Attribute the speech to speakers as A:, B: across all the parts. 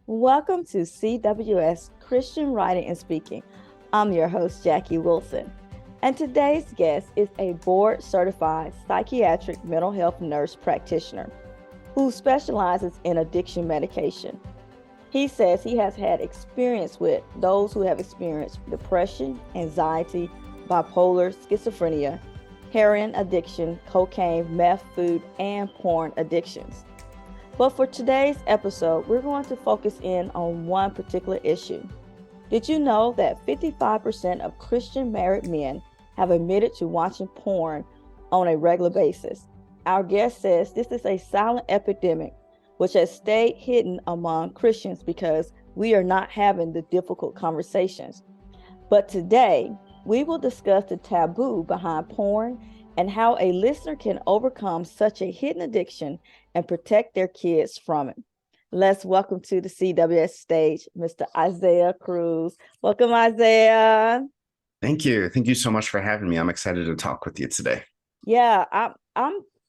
A: Welcome to CWS Christian Writing and Speaking. I'm your host, Jackie Wilson, and today's guest is a board certified psychiatric mental health nurse practitioner who specializes in addiction medication. He says he has had experience with those who have experienced depression, anxiety, bipolar, schizophrenia, heroin addiction, cocaine, meth, food, and porn addictions. But for today's episode, we're going to focus in on one particular issue. Did you know that 55% of Christian married men have admitted to watching porn on a regular basis? Our guest says this is a silent epidemic which has stayed hidden among Christians because we are not having the difficult conversations. But today, we will discuss the taboo behind porn and how a listener can overcome such a hidden addiction and protect their kids from it. Let's welcome to the CWS stage, Mr. Isaiah Cruz. Welcome, Isaiah.
B: Thank you. Thank you so much for having me. I'm excited to talk with you today.
A: Yeah,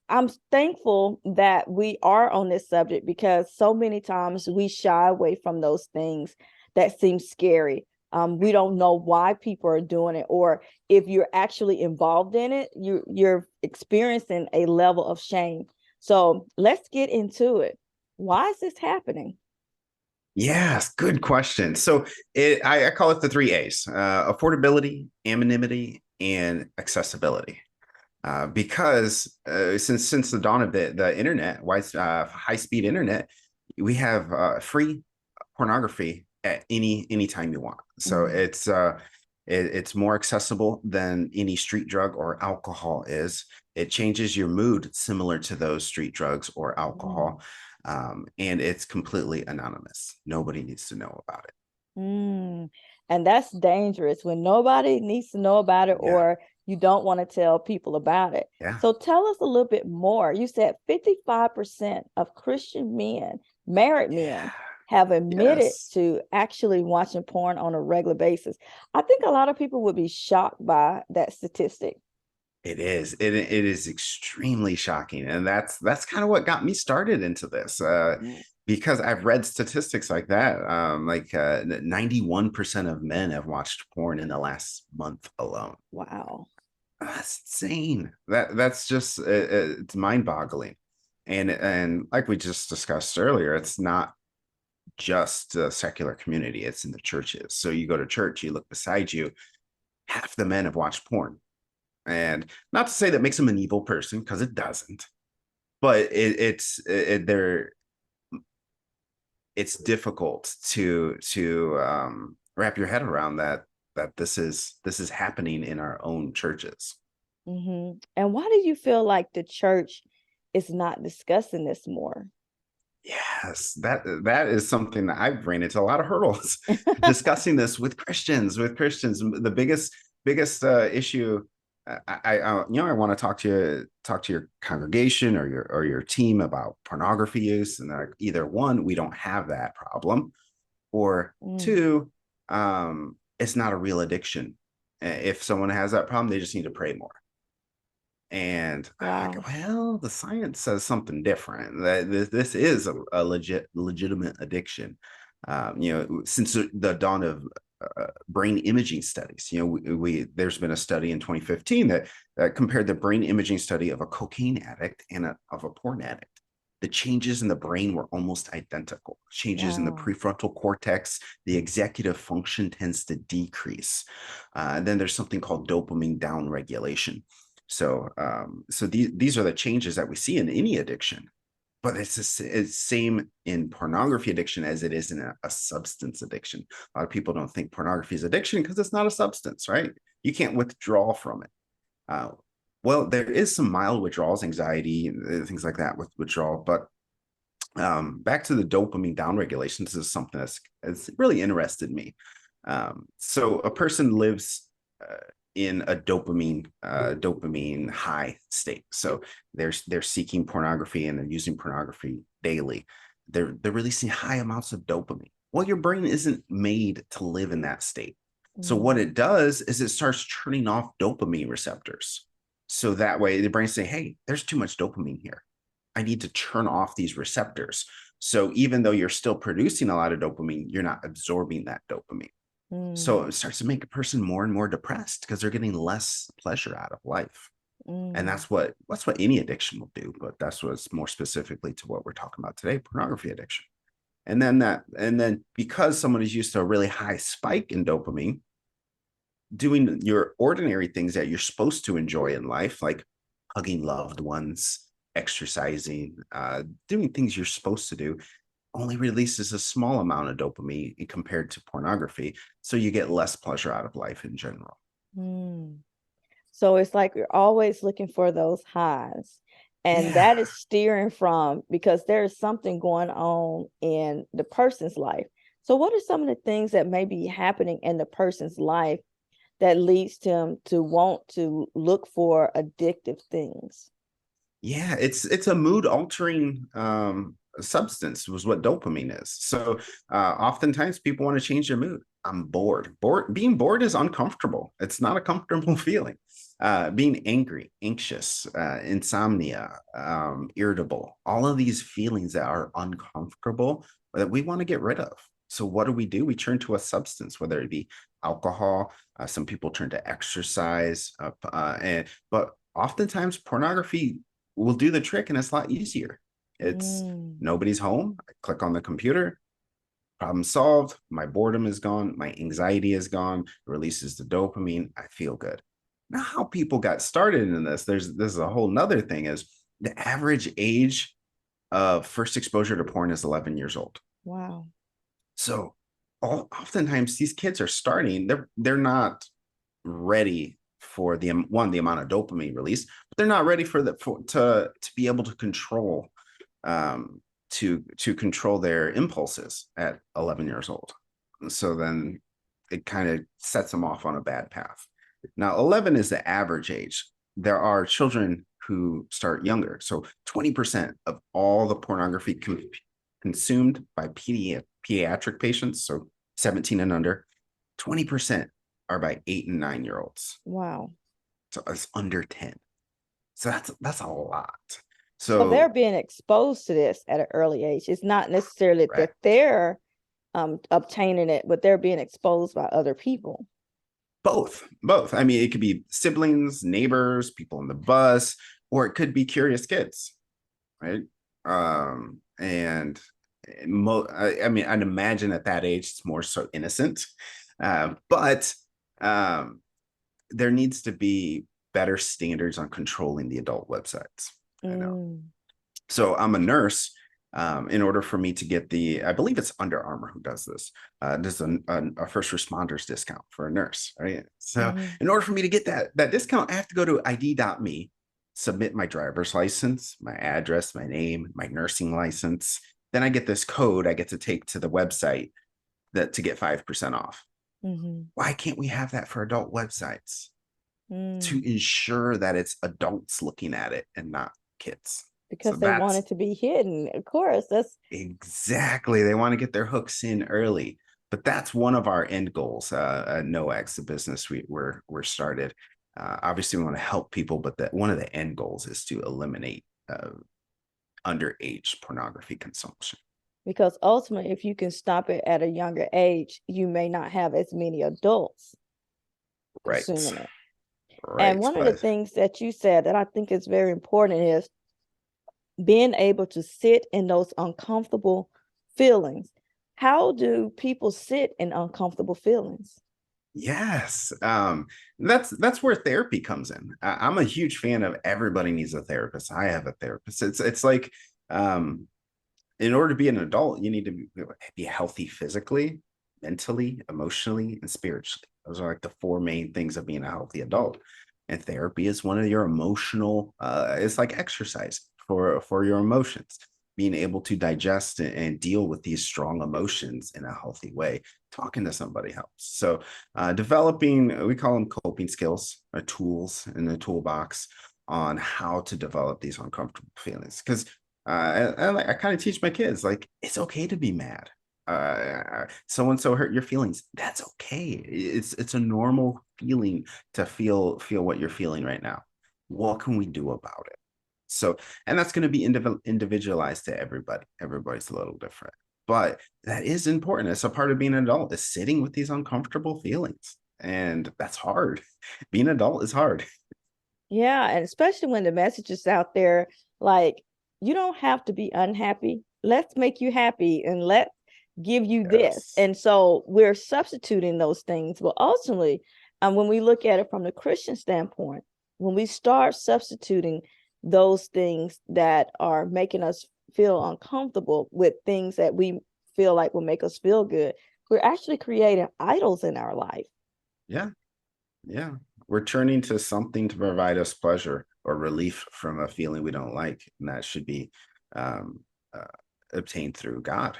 A: I'm thankful that we are on this subject because so many times we shy away from those things that seem scary. We don't know why people are doing it, or if you're actually involved in it, you're experiencing a level of shame. So let's get into it. Why is this happening?
B: Yes, good question. I call it the three A's: affordability, anonymity, and accessibility. Because since the dawn of the internet, high speed internet, we have free pornography at any time you want. So it's more accessible than any street drug or alcohol is. It changes your mood similar to those street drugs or alcohol. And it's completely anonymous. Nobody needs to know about it.
A: Mm. And that's dangerous when nobody needs to know about it
B: Yeah.
A: or you don't want to tell people about it.
B: Yeah.
A: So tell us a little bit more. You said 55% of Christian men, married men,
B: Yeah.
A: have admitted
B: Yes.
A: to actually watching porn on a regular basis. I think a lot of people would be shocked by that statistic.
B: It is. It is extremely shocking, and that's kind of what got me started into this.
A: Mm.
B: Because I've read statistics like that. 91% of men have watched porn in the last month alone.
A: Wow.
B: That's insane. That's just it's mind-boggling. And like we just discussed earlier, it's not just the secular community; it's in the churches. So you go to church, you look beside you, half the men have watched porn. And not to say that makes them an evil person, because it doesn't, but it's difficult to wrap your head around that this is happening in our own churches.
A: And why do you feel like the church is not discussing this more?
B: Yes, that is something that I've ran into a lot of hurdles discussing this with Christians. The biggest issue. I want to talk to your congregation or your team about pornography use, and either one, we don't have that problem, or
A: Mm.
B: two, it's not a real addiction. If someone has that problem, they just need to pray more. And I go,
A: Wow.
B: well, the science says something different. That this is a legitimate addiction. Since the dawn of brain imaging studies, there's been a study in 2015 that compared the brain imaging study of a cocaine addict and of a porn addict. The changes in the brain were almost identical. Changes in the
A: Wow.
B: prefrontal cortex, the executive function tends to decrease. And then there's something called dopamine downregulation. So these are the changes that we see in any addiction, but it's the same in pornography addiction as it is in a substance addiction. A lot of people don't think pornography is addiction because it's not a substance, right? You can't withdraw from it. Uh, well, there is some mild withdrawals, anxiety, things like that with withdrawal, but back to the dopamine downregulation, this is something that's really interested me. So a person lives in a dopamine high state. So they're seeking pornography and they're using pornography daily. They're releasing high amounts of dopamine. Well, your brain isn't made to live in that state. So what
A: Mm.
B: it does is it starts turning off dopamine receptors. So that way the brain's saying, hey, there's too much dopamine here. I need to turn off these receptors. So even though you're still producing a lot of dopamine, you're not absorbing that dopamine. So
A: Mm,
B: it starts to make a person more and more depressed because they're getting less pleasure out of life. And
A: mm,
B: that's what any addiction will do, but that's what's more specifically to what we're talking about today, pornography addiction. And then because someone is used to a really high spike in dopamine, doing your ordinary things that you're supposed to enjoy in life, like hugging loved ones, exercising, doing things you're supposed to do, only releases a small amount of dopamine compared to pornography. So you get less pleasure out of life in general.
A: mm. So it's like you're always looking for those highs. And
B: Yeah.
A: that is steering from because there is something going on in the person's life. So, what are some of the things that may be happening in the person's life that leads them to want to look for addictive things?
B: Yeah, it's a mood altering substance was what dopamine is. So oftentimes people want to change their mood. I'm bored. Being bored is uncomfortable. It's not a comfortable feeling. Being angry, anxious, insomnia, irritable, all of these feelings that are uncomfortable that we want to get rid of. So what do? We turn to a substance, whether it be alcohol. Some people turn to exercise, but oftentimes pornography will do the trick, and it's a lot easier. It's
A: Mm,
B: nobody's home. I click on the computer, problem solved. My boredom is gone. My anxiety is gone. It releases the dopamine. I feel good. Now, how people got started in this is a whole nother thing. Is the average age of first exposure to porn is 11 years old.
A: wow.
B: So, oftentimes these kids are starting. They're not ready for the amount of dopamine release, but they're not ready to be able to control control their impulses at 11 years old. So then it kind of sets them off on a bad path. Now 11 is the average age. There are children who start younger. So 20% of all the pornography consumed by pediatric patients, so 17 and under, 20% are by 8 and 9 year olds.
A: Wow.
B: So it's under 10. So that's a lot.
A: So they're
B: So
A: being exposed to this at an early age. It's not necessarily that
B: correct.
A: they're obtaining it, but they're being exposed by other people.
B: Both. I mean, it could be siblings, neighbors, people on the bus, or it could be curious kids, right? And I mean, I'd imagine at that age it's more so innocent, but um, there needs to be better standards on controlling the adult websites. I know.
A: Mm,
B: So I'm a nurse. In order for me to get I believe it's Under Armour who does this. Does a first responders discount for a nurse, right? So
A: mhm,
B: in order for me to get that discount, I have to go to ID.me, submit my driver's license, my address, my name, my nursing license. Then I get this code I get to take to the website to get 5% off.
A: mhm,
B: Why can't we have that for adult websites to
A: mm.
B: ensure that it's adults looking at it and not kids? So
A: Because they want
B: that's
A: it to be hidden. Of course, that's
B: exactly. They want to get their hooks in early. But that's one of our end goals. NoX, the business we're started. Obviously, we want to help people, but one of the end goals is to eliminate underage pornography consumption.
A: because ultimately, if you can stop it at a younger age, you may not have as many adults
B: Right.
A: consuming it. And
B: Right.
A: one of the
B: But
A: things that you said that I think is very important is being able to sit in those uncomfortable feelings. How do people sit in uncomfortable feelings?
B: yes, that's where therapy comes in. I'm a huge fan of everybody needs a therapist. I have a therapist. It's like in order to be an adult, you need to be healthy physically, mentally, emotionally, and spiritually. Those are like the four main things of being a healthy adult. And therapy is one of your emotional, it's like exercise for your emotions, being able to digest and deal with these strong emotions in a healthy way. Talking to somebody helps. So developing, we call them coping skills or tools in the toolbox on how to develop these uncomfortable feelings. Because I kind of teach my kids like it's okay to be mad. So and so hurt your feelings. That's okay. It's a normal feeling to feel what you're feeling right now. What can we do about it? So, and that's going to be individualized to everybody. Everybody's a little different, but that is important. It's a part of being an adult, is sitting with these uncomfortable feelings. And that's hard. Being an adult is hard.
A: Yeah, and especially when the message is out there, like, you don't have to be unhappy. Let's make you happy and let's give you this.
B: Yes.
A: And so we're substituting those things. But ultimately, when we look at it from the Christian standpoint, when we start substituting those things that are making us feel uncomfortable with things that we feel like will make us feel good, we're actually creating idols in our life.
B: Yeah. Yeah. We're turning to something to provide us pleasure or relief from a feeling we don't like. And that should be um, uh, obtained through God.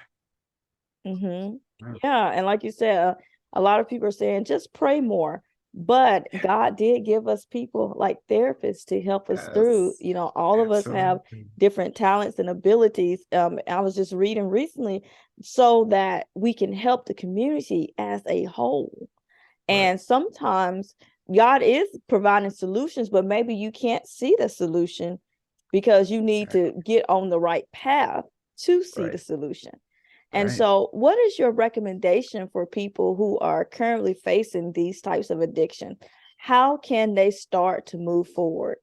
A: Mm-hmm.
B: Yeah.
A: Yeah, and like you said, a lot of people are saying just pray more, but God did give us people like therapists to help us through.
B: Yes.
A: All of us have
B: Absolutely.
A: different talents and abilities. I was just reading recently so that we can help the community as a whole.
B: Right.
A: And sometimes God is providing solutions, but maybe you can't see the solution because you need
B: Exactly.
A: to get on the right path to see the
B: Right.
A: solution. And
B: Right.
A: so, what is your recommendation for people who are currently facing these types of addiction? How can they start to move forward?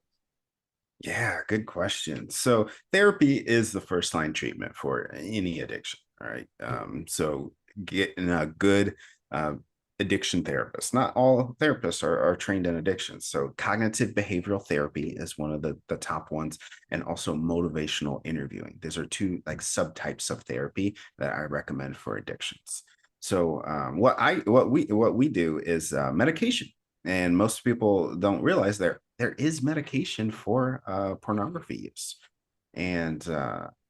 B: Yeah, good question. So therapy is the first line treatment for any addiction. All right. So getting a good uh, addiction therapist. Not all therapists are trained in addictions. So cognitive behavioral therapy is one of the top ones, and also motivational interviewing. These are two like subtypes of therapy that I recommend for addictions. So what we do is medication, and most people don't realize there is medication for pornography use. And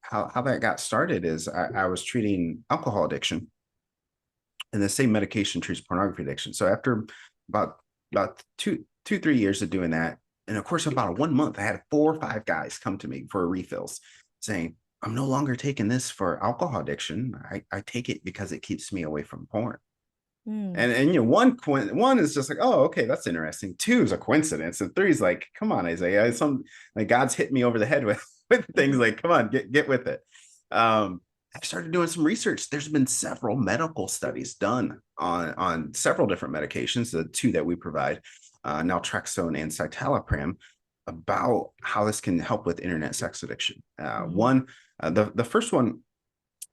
B: how that got started is I was treating alcohol addiction, and the same medication treats pornography addiction. So after about about 3 years of doing that, and of course about 1 month, I had 4 or 5 guys come to me for refills, saying, "I'm no longer taking this for alcohol addiction. I take it because it keeps me away from porn."
A: Hmm.
B: And one is just like, oh, okay, that's interesting. Two is a coincidence, and three is like, come on, Isaiah, some like God's hit me over the head with with things like, come on, get with it. I started doing some research. There's been several medical studies done on several different medications, the two that we provide, naltrexone and citalopram, about how this can help with internet sex addiction.
A: Mhm.
B: One, the first one,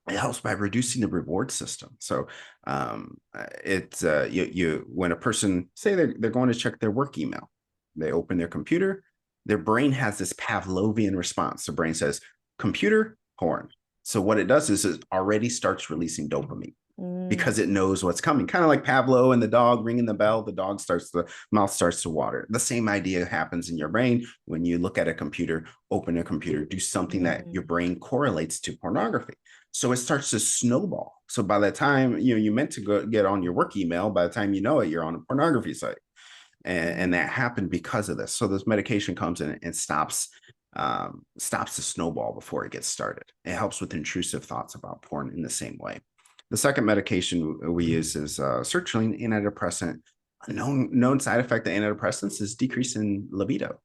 B: it helps by reducing the reward system. So it's you when a person say they're going to check their work email, they open their computer, their brain has this Pavlovian response. The brain says, "Computer, porn." So what it does is it already starts releasing dopamine
A: Mm,
B: because it knows what's coming. Kind of like Pavlo and the dog ringing the bell, the mouth starts to water. The same idea happens in your brain when you look at a computer, open a computer, do something that your
A: mm,
B: brain correlates to pornography. So it starts to snowball. So by the time you meant to go get on your work email, by the time you know it, you're on a pornography site. And that
A: mm.
B: happened because of this. So this medication comes in and stops the snowball before it gets started. It helps with intrusive thoughts about porn in the same way. The second medication we use is sertraline antidepressant. A known side effect of antidepressants is decrease in libido.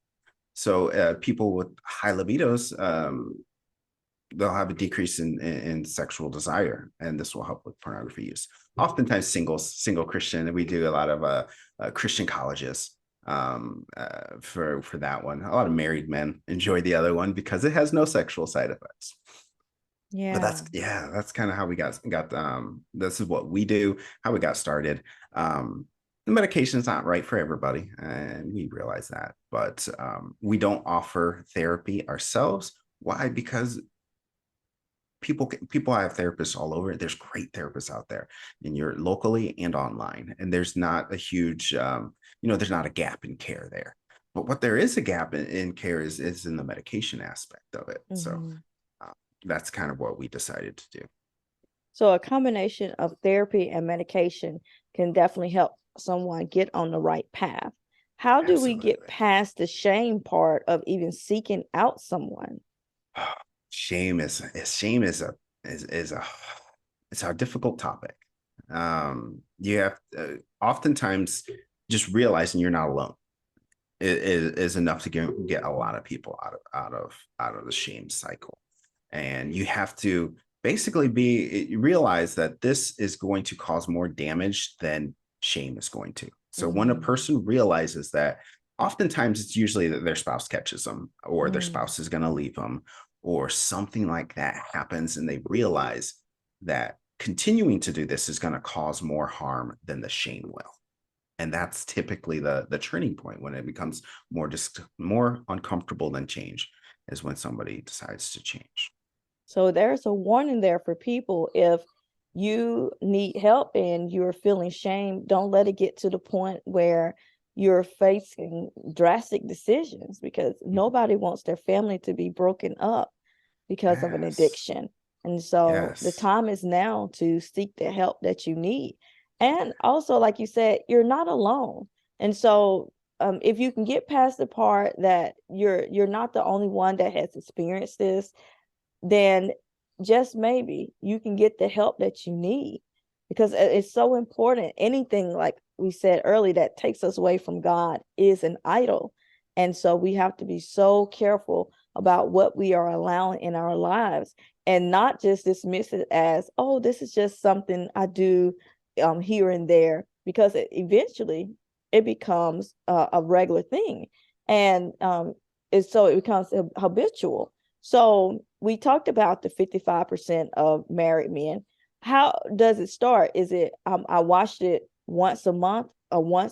B: So people with high libidos, they'll have a decrease in sexual desire, and this will help with pornography use. Oftentimes, single Christian. We do a lot of Christian colleges for that one. A lot of married men enjoy the other one because it has no sexual side effects. But
A: Yeah.
B: that's kind of how we got. This is what we do. How we got started. The medication is not right for everybody, and we realize that. But we don't offer therapy ourselves. Why? Because people have therapists all over. There's great therapists out there, and you're locally and online, and there's not a huge there's not a gap in care there. But what there is a gap in care is in the medication aspect of it. So
A: Mhm.
B: uh, that's kind of what we decided to do.
A: So a combination of therapy and medication can definitely help someone get on the right path. How do we get
B: Absolutely.
A: past the shame part of even seeking out someone?
B: Shame is a it's a difficult topic. You have oftentimes just realizing you're not alone. is enough to get a lot of people out of the shame cycle. And you have to basically realize that this is going to cause more damage than shame is going to. So when a
A: Mm,
B: person realizes that, oftentimes it's usually that their spouse catches them, or their
A: mm.
B: spouse is going to leave them, or something like that happens, and they realize that continuing to do this is going to cause more harm than the shame will. And that's typically the turning point when it becomes more uncomfortable than change, is when somebody decides to change.
A: So there's a warning there for people. If you need help and you're feeling shame, don't let it get to the point where you're facing drastic decisions, because nobody wants their family to be broken up because of an
B: Yes.
A: addiction. And so the
B: Yes.
A: time is now to seek the help that you need. And also, like you said, you're not alone. And so if you can get past the part that you're not the only one that has experienced this, then just maybe you can get the help that you need, because it's so important. Anything, like we said earlier, that takes us away from God is an idol. And so we have to be so careful about what we are allowing in our lives, and not just dismiss it as, oh, this is just something I do here and there, because eventually it becomes a regular thing. And it becomes habitual. So we talked about the 55% of married men. How does it start? Is it I watched it once a month, or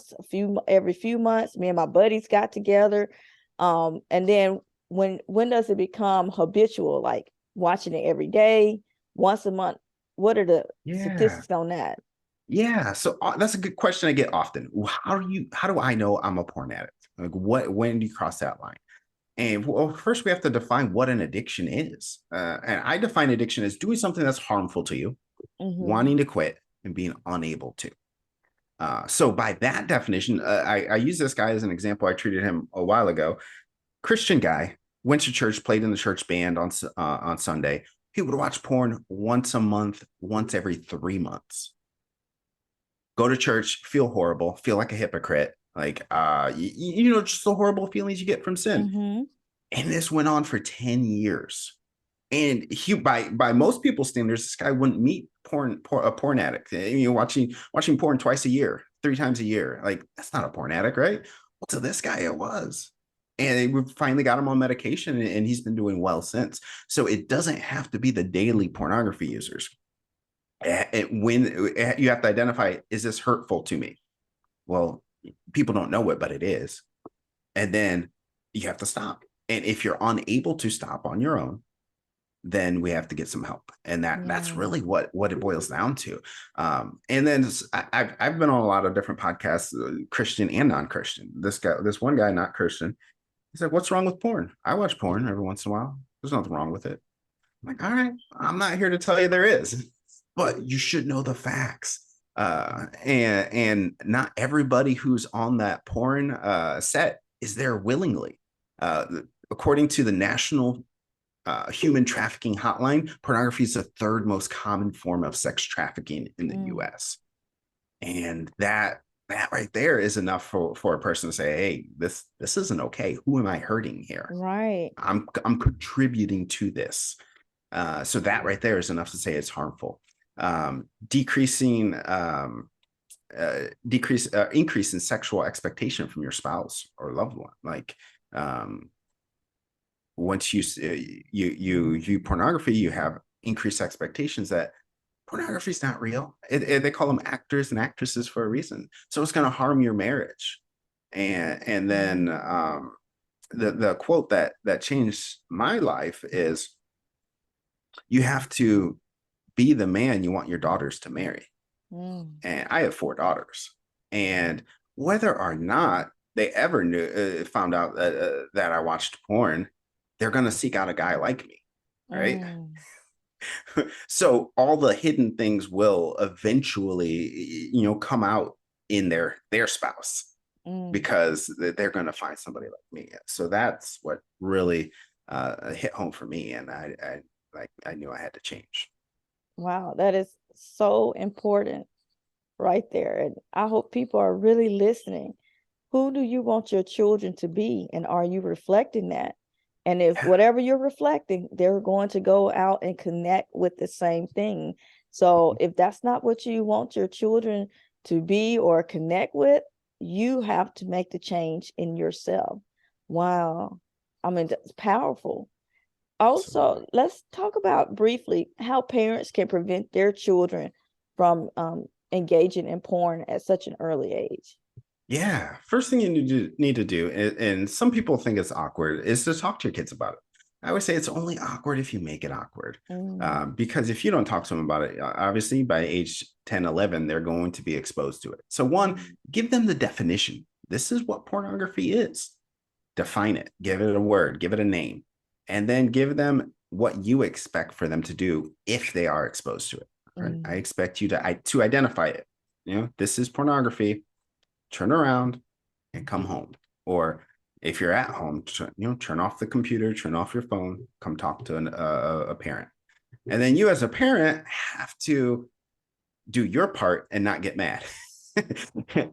A: every few months? Me and my buddies got together, and then when does it become habitual? Like watching it every day, once a month. What are the
B: Yeah.
A: statistics on that?
B: Yeah. So that's a good question I get often. How do I know I'm a porn addict? Like, when do you cross that line? And well, first we have to define what an addiction is. And I define addiction as doing something that's harmful to you,
A: Mm-hmm.
B: wanting to quit, and being unable to. So by that definition, I use this guy as an example. I treated him a while ago. Christian guy, went to church, played in the church band on Sunday. He would watch porn once a month, once every 3 months. Go to church, feel horrible, feel like a hypocrite, like just the horrible feelings you get from sin.
A: Mm-hmm.
B: And this went on for 10 years. And he, by most people's standards, this guy wouldn't meet a porn addict. Watching porn twice a year, 3 times a year. Like, that's not a porn addict, right? Well, to this guy, it was. And we finally got him on medication, and he's been doing well since. So it doesn't have to be the daily pornography users. When you have to identify, is this hurtful to me? Well, people don't know it, but it is. And then you have to stop. And if you're unable to stop on your own, then we have to get some help. And that's
A: Mm.
B: really what it boils down to. And then I've been on a lot of different podcasts, Christian and non-Christian. This one guy, not Christian, he's like, "What's wrong with porn? I watch porn every once in a while. There's nothing wrong with it." I'm like, "All right, I'm not here to tell you there is, but you should know the facts." And not everybody who's on that porn set is there willingly. Uh, According to the National Human Trafficking Hotline, pornography is the third most common form of sex trafficking in the
A: Mm.
B: U.S. And that right there is enough for a person to say, "Hey, this isn't okay. Who am I hurting here?
A: Right.
B: I'm contributing to this." So that right there is enough to say it's harmful. Decreasing increase in sexual expectation from your spouse or loved one. Like, once you pornography, you have increased expectations that pornography is not real. They call them actors and actresses for a reason. So it's going to harm your marriage. And then
A: Mm.
B: the quote that changed my life is, "You have to be the man you want your daughters to marry."
A: Mm.
B: And I have 4 daughters, and whether or not they ever found out that I watched porn, they're going to seek out a guy like me, right?
A: Mm.
B: So all the hidden things will eventually, come out in their spouse,
A: Mm.
B: because they're going to find somebody like me. So that's what really hit home for me, and I knew I had to change.
A: Wow, that is so important right there. And I hope people are really listening who do you want your children to be? And are you reflecting that? And if
B: Yeah.
A: whatever you're reflecting, they're going to go out and connect with the same thing. So if that's not what you want your children to be or connect with, you have to make the change in yourself. Wow. I mean, that's powerful.
B: Absolutely.
A: Also, let's talk about briefly how parents can prevent their children from engaging in porn at such an early age.
B: Yeah. First thing you need to do, and some people think it's awkward, is to talk to your kids about it. I would say it's only awkward if you make it awkward.
A: Mm,
B: Because if you don't talk to them about it, obviously by age 10, 11, they're going to be exposed to it. So, one,
A: mm,
B: give them the definition. This is what pornography is. Define it, give it a word, give it a name, and then give them what you expect for them to do if they are exposed to it. Right? I
A: mm,
B: expect you to identify it. This is pornography. Turn around and come home. Or if you're at home, turn off the computer, turn off your phone, come talk to a parent. And then you as a parent have to do your part and not get mad.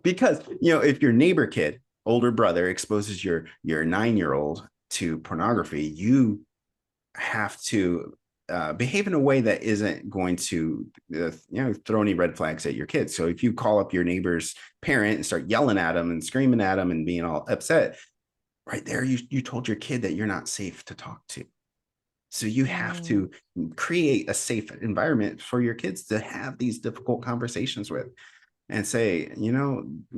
B: Because, if your neighbor kid, older brother, exposes your 9-year-old to pornography, you have to behave in a way that isn't going to throw any red flags at your kids. So if you call up your neighbor's parent and start yelling at them and screaming at them and being all upset, right there, you told your kid that you're not safe to talk to. So you have
A: mm,
B: to create a safe environment for your kids to have these difficult conversations with, and say,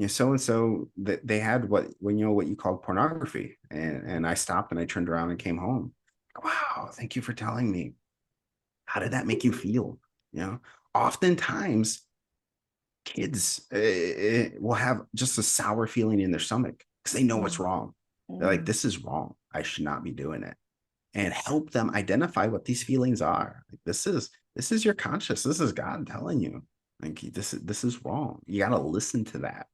B: so and so that they had what you call pornography, and I stopped and I turned around and came home. Wow, thank you for telling me. How did that make you feel? You know, Oftentimes kids will have just a sour feeling in their stomach because they know what's
A: mm,
B: wrong. They're like,
A: mm,
B: this is wrong. I should not be doing it. And help them identify what these feelings are. Like, this is your conscience. This is God telling you, like, this is wrong. You got to listen to that.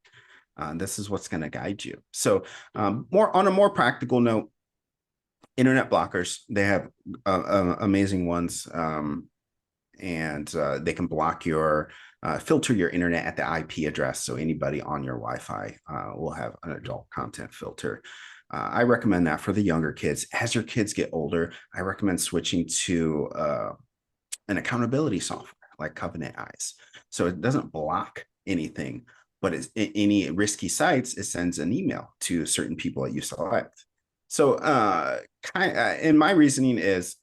B: This is what's going to guide you. So, more on a more practical note, internet blockers. They have amazing ones. And they can block filter your internet at the IP address. So anybody on your Wi-Fi will have an adult content filter. I recommend that for the younger kids. As your kids get older, I recommend switching to an accountability software like Covenant Eyes. So it doesn't block anything, but any risky sites, it sends an email to certain people that you select. So, and my reasoning is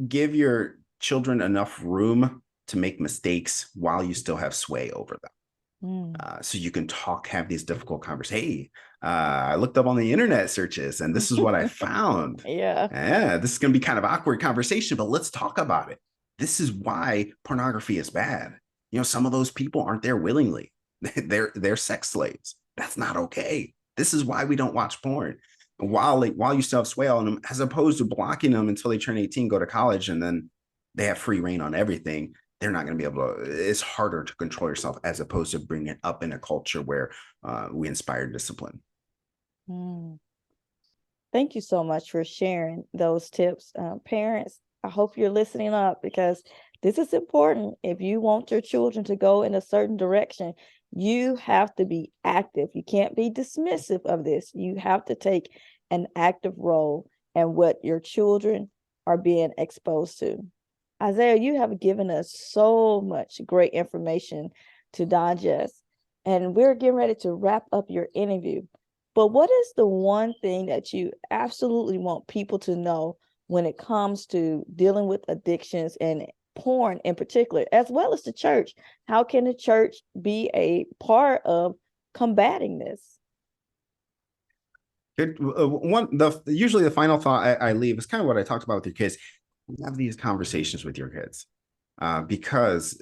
B: give your children enough room to make mistakes while you still have sway over them.
A: mm.
B: So you can have these difficult conversations. Hey, I looked up on the internet searches and this is what I found.
A: Yeah.
B: Yeah, this is going to be kind of awkward conversation, but let's talk about it. This is why pornography is bad. Some of those people aren't there willingly. They're sex slaves. That's not okay. This is why we don't watch porn. While you still have sway on them, as opposed to blocking them until they turn 18, go to college, and then they have free reign on everything. They're not going to be able to. It's harder to control yourself as opposed to bringing it up in a culture where we inspire discipline.
A: Mm. Thank you so much for sharing those tips. Parents, I hope you're listening up because this is important. If you want your children to go in a certain direction, you have to be active. You can't be dismissive of this. You have to take an active role in what your children are being exposed to. Isaiah, you have given us so much great information to digest, and we're getting ready to wrap up your interview. But what is the one thing that you absolutely want people to know when it comes to dealing with addictions and porn in particular, as well as the church? How can the church be a part of combating this?
B: Good. Usually the final thought I leave is kind of what I talked about with your kids. Have these conversations with your kids because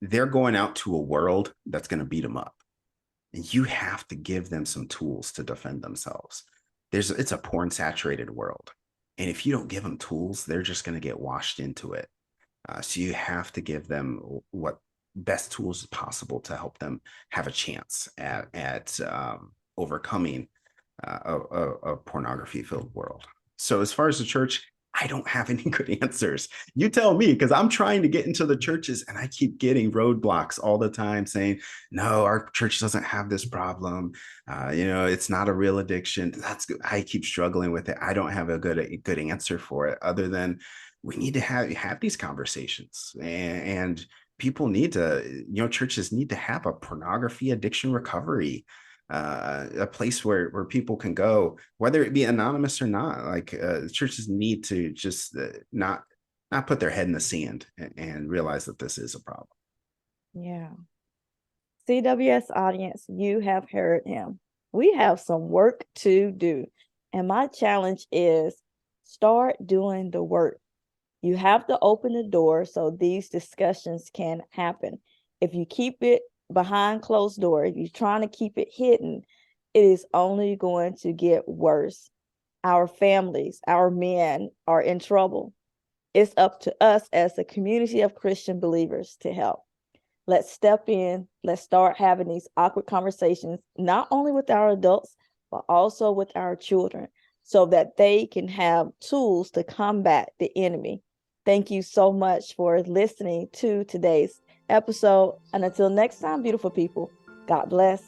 B: they're going out to a world that's going to beat them up. And you have to give them some tools to defend themselves. It's a porn saturated world. And if you don't give them tools, they're just going to get washed into it. So you have to give them what best tools possible to help them have a chance at overcoming a pornography filled world. So as far as the church, I don't have any good answers. You tell me, because I'm trying to get into the churches and I keep getting roadblocks all the time saying, no, our church doesn't have this problem. It's not a real addiction. That's good. I keep struggling with it. I don't have a good answer for it other than we need to have these conversations, and people need to, churches need to have a pornography addiction recovery, a place where people can go, whether it be anonymous or not. Like churches need to just not put their head in the sand and realize that this is a problem.
A: Yeah. CWS audience, you have heard him. We have some work to do. And my challenge is start doing the work. You have to open the door so these discussions can happen. If you keep it behind closed doors, if you're trying to keep it hidden, it is only going to get worse. Our families, our men are in trouble. It's up to us as a community of Christian believers to help. Let's step in. Let's start having these awkward conversations, not only with our adults, but also with our children, so that they can have tools to combat the enemy. Thank you so much for listening to today's episode. And until next time, beautiful people, God bless.